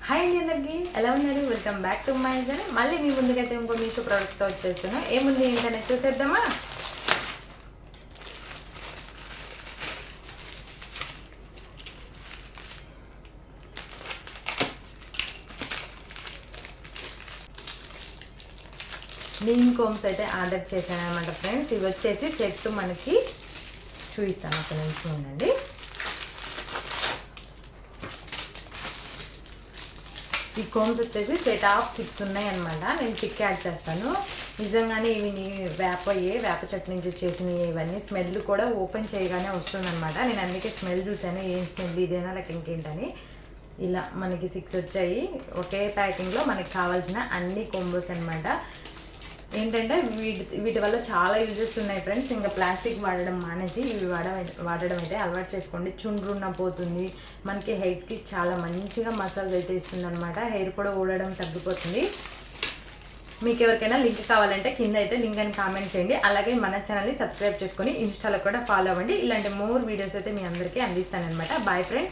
Hi అండి అందరికీ ఎలా ఉన్నారు? Welcome back to my channel. మళ్ళీ మీ ముందుకైతే ఇంకో మీషో ప్రోడక్ట్తో వచ్చేస్తాను. ఏముంది ఏంటనే చూసేద్దామా? నీమ్ కోమ్స్ అయితే ఆర్డర్ చేశాను అనమాట ఫ్రెండ్స్. ఇవి వచ్చేసి సెట్ మనకి చూపిస్తాను, ఒక నిమిషం ఉండండి. ఈ కోమ్స్ వచ్చేసి సెట్ ఆఫ్ 6 ఉన్నాయి అనమాట. నేను పిక్ యాడ్ చేస్తాను. నిజంగానే ఇవి వేప చెట్టు నుంచి చేసినవి. ఇవన్నీ స్మెల్ కూడా ఓపెన్ చేయగానే వస్తుంది అనమాట. నేను అందుకే స్మెల్ చూసాను, ఏం స్మెల్ ఇదేనా లేక ఇంకేంటని. ఇలా మనకి 6 వచ్చాయి. ఒకే ప్యాకింగ్లో మనకి కావాల్సిన అన్ని కోంబోస్ అనమాట. ఏంటంటే వీటి వల్ల చాలా యూజెస్ ఉన్నాయి ఫ్రెండ్స్. ఇంకా ప్లాస్టిక్ వాడడం మానేసి ఇవి వాడడం అయితే అలవాటు చేసుకోండి. చుండ్రున్న పోతుంది, మనకి హెయిర్కి చాలా మంచిగా మసాజ్ అయితే ఇస్తుంది అనమాట. హెయిర్ కూడా ఊడడం తగ్గిపోతుంది. మీకు ఎవరికైనా లింక్ కావాలంటే కింద అయితే లింక్ అని కామెంట్ చేయండి. అలాగే మన ఛానల్ని సబ్స్క్రైబ్ చేసుకొని ఇన్స్టాలో కూడా ఫాలో అవ్వండి. ఇలాంటి మోర్ వీడియోస్ అయితే మీ అందరికీ అందిస్తానమాట. Bye friends.